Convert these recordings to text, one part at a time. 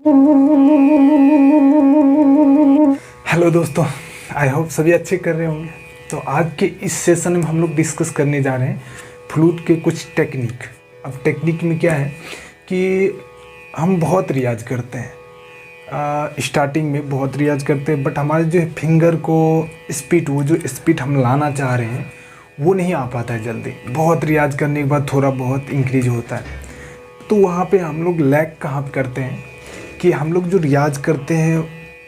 Hello दोस्तों, I hope सभी अच्छे कर रहे होंगे। तो आज के इस सेशन में हम लोग डिस्कस करने जा रहे हैं फ्लूट के कुछ टेक्निक। अब टेक्निक में क्या है कि हम बहुत रियाज करते हैं, स्टार्टिंग में बहुत रियाज करते हैं, बट हमारे जो फिंगर को स्पीड, वो जो स्पीड हम लाना चाह रहे हैं वो नहीं आ पाता है जल्दी। बहुत रियाज करने के बाद थोड़ा बहुत इंक्रीज होता है। तो वहाँ पे हम लोग लैग कहाँ पे करते हैं कि हम लोग जो रियाज करते हैं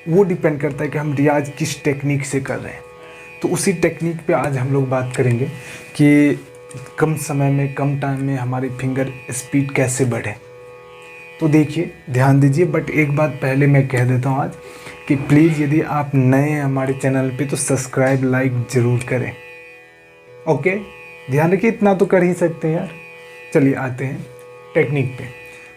वो डिपेंड करता है कि हम रियाज किस टेक्निक से कर रहे हैं। तो उसी टेक्निक पे आज हम लोग बात करेंगे कि कम समय में, कम टाइम में हमारी फिंगर स्पीड कैसे बढ़े। तो देखिए, ध्यान दीजिए। बट एक बात पहले मैं कह देता हूँ आज कि प्लीज़ यदि आप नए हैं हमारे चैनल पे तो सब्सक्राइब, लाइक ज़रूर करें। ओके, ध्यान रखिए, इतना तो कर ही सकते हैं यार। चलिए आते हैं टेक्निक पे।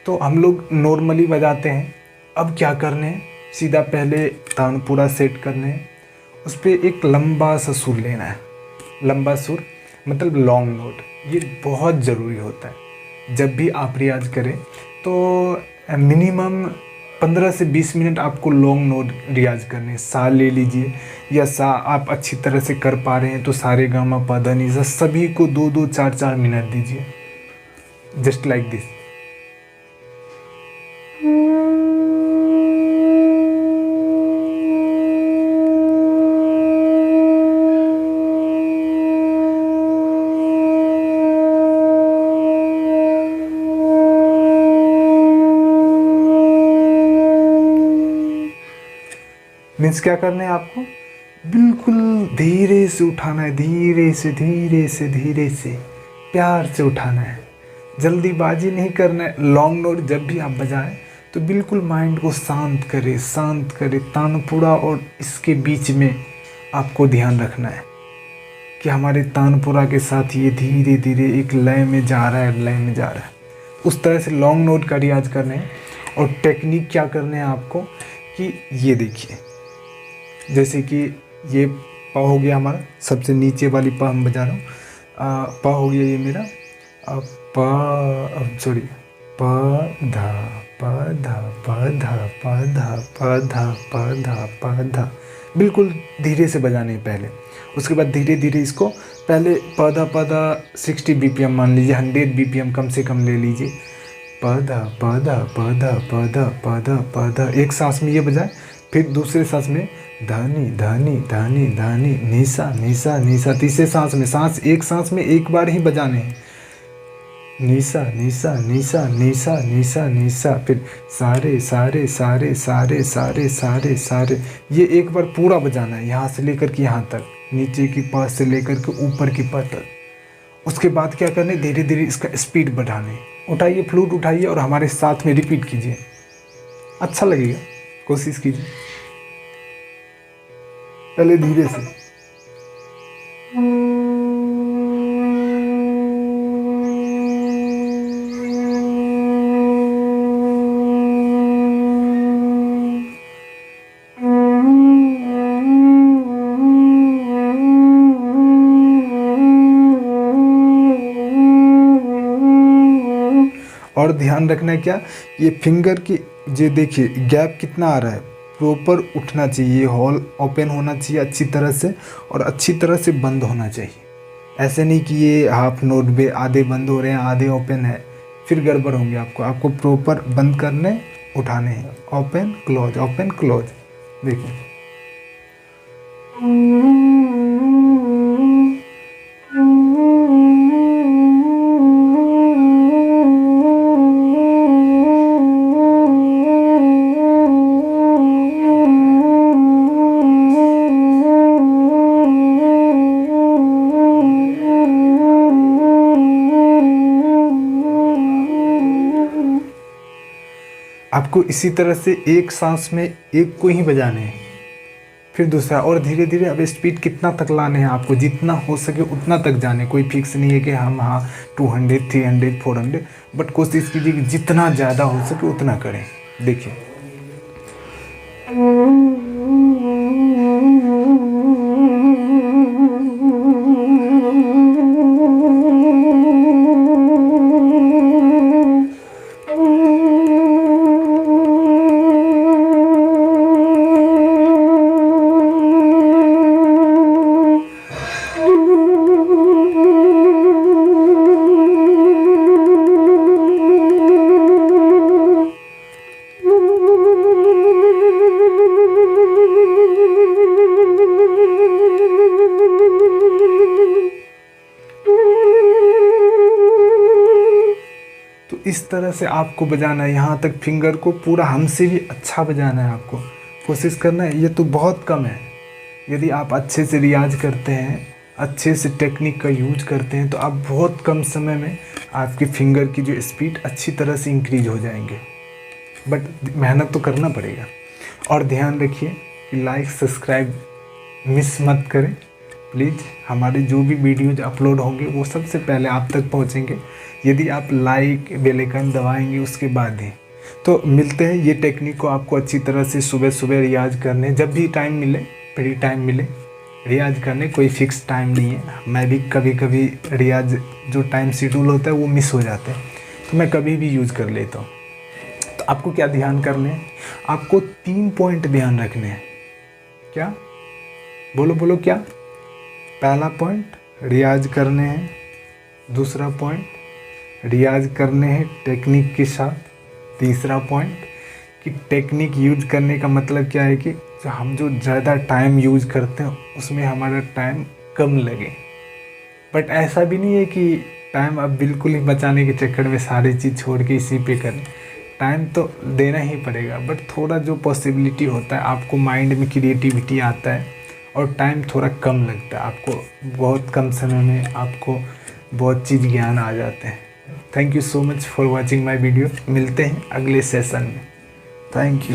तो हम लोग नॉर्मली बजाते हैं। अब क्या करने हैं, सीधा पहले तानपुरा सेट करने हैं, उस पर एक लंबा सा सुर लेना है। लंबा सुर मतलब लॉन्ग नोट, ये बहुत ज़रूरी होता है। जब भी आप रियाज करें तो मिनिमम 15 से 20 मिनट आपको लॉन्ग नोट रियाज करने हैं। सा ले लीजिए, या सा आप अच्छी तरह से कर पा रहे हैं तो सारे गामा पा नी सा सभी को 2-2, 4-4 मिनट दीजिए, जस्ट लाइक दिस। मीन्स क्या करना है आपको, बिल्कुल धीरे से उठाना है, धीरे से धीरे से धीरे से प्यार से उठाना है। जल्दीबाजी नहीं करना है। लॉन्ग नोट जब भी आप बजाएं तो बिल्कुल माइंड को शांत करे, शांत करे। तानपुरा और इसके बीच में आपको ध्यान रखना है कि हमारे तानपुरा के साथ ये धीरे धीरे एक लय में जा रहा है, लय में जा रहा है। उस तरह से लॉन्ग नोट का रियाज करने हैं। और टेक्निक क्या करने हैं आपको कि ये देखिए, जैसे कि ये पा हो गया हमारा, सबसे नीचे वाली पा हम बजा रहा हूँ। पा हो गया ये मेरा। पा, सॉरी, प धा प धा प धा प धा प धा प धा प धा। बिल्कुल धीरे से बजाने हैं पहले। उसके बाद धीरे धीरे इसको पहले प धा 60 BPM मान लीजिए, 100 BPM कम से कम ले लीजिए। प धा प धा प धा प धा प धा प धा, एक सांस में ये बजाए। फिर दूसरे सांस में धानी धानी धानी धानी निशा निशा निशा। तीसरे सांस में, सांस एक सांस में एक बार ही बजाने हैं। निशा निशा निशा निशा निशा निशा। फिर सारे सारे सारे सारे सारे सारे सारे। ये एक बार पूरा बजाना है, यहाँ से लेकर के यहाँ तक, नीचे की पास से लेकर के ऊपर की पास तक। उसके बाद क्या करने, धीरे धीरे इसका स्पीड बढ़ाने। उठाइए, फ्लूट उठाइए और हमारे साथ में रिपीट कीजिए, अच्छा लगेगा। कोशिश कीजिए पहले धीरे से। और ध्यान रखना है क्या, ये फिंगर की जो देखिए गैप कितना आ रहा है, प्रॉपर उठना चाहिए। हॉल ओपन होना चाहिए अच्छी तरह से, और अच्छी तरह से बंद होना चाहिए। ऐसे नहीं कि ये हाफ नोट पे आधे बंद हो रहे हैं, आधे ओपन है, फिर गड़बड़ होंगे। आपको प्रॉपर बंद करने, उठाने हैं। Open close, open close. देखिए, आपको इसी तरह से एक सांस में एक को ही बजाने हैं, फिर दूसरा, और धीरे धीरे। अब स्पीड कितना तक लाने हैं आपको, जितना हो सके उतना तक जाने। कोई फिक्स नहीं है कि हम हाँ 200, 300, 400, बट कोशिश कीजिए कि जितना ज़्यादा हो सके उतना करें। देखिए, इस तरह से आपको बजाना है, यहाँ तक फिंगर को पूरा हमसे भी अच्छा बजाना है, आपको कोशिश करना है। ये तो बहुत कम है। यदि आप अच्छे से रियाज करते हैं, अच्छे से टेक्निक का यूज करते हैं, तो आप बहुत कम समय में आपकी फिंगर की जो स्पीड अच्छी तरह से इंक्रीज हो जाएंगे। बट मेहनत तो करना पड़ेगा। और ध्यान रखिए कि लाइक सब्सक्राइब मिस मत करें प्लीज़। हमारे जो भी वीडियोज अपलोड होंगे वो सबसे पहले आप तक पहुंचेंगे यदि आप लाइक बेल आइकन दबाएंगे उसके बाद ही। तो मिलते हैं। ये टेक्निक को आपको अच्छी तरह से सुबह सुबह रियाज करने, जब भी टाइम मिले, फ्री टाइम मिले, रियाज करने। कोई फिक्स टाइम नहीं है। मैं भी कभी कभी रियाज जो टाइम शेड्यूल होता है वो मिस हो जाता है, तो मैं कभी भी यूज़ कर लेता हूँ। तो आपको क्या ध्यान करने हैं? आपको 3 पॉइंट ध्यान रखने हैं। क्या? बोलो बोलो क्या? पहला पॉइंट रियाज करने हैं, दूसरा पॉइंट रियाज करने हैं टेक्निक के साथ, तीसरा पॉइंट कि टेक्निक यूज करने का मतलब क्या है कि हम जो ज़्यादा टाइम यूज करते हैं उसमें हमारा टाइम कम लगे। बट ऐसा भी नहीं है कि टाइम अब बिल्कुल ही बचाने के चक्कर में सारी चीज़ छोड़ के इसी पे करें। टाइम तो देना ही पड़ेगा, बट थोड़ा जो पॉसिबिलिटी होता है, आपको माइंड में क्रिएटिविटी आता है और टाइम थोड़ा कम लगता है। आपको बहुत कम समय में आपको बहुत चीज़ ज्ञान आ जाते हैं। Thank you so much for watching my video. मिलते हैं अगले सेशन में। Thank you.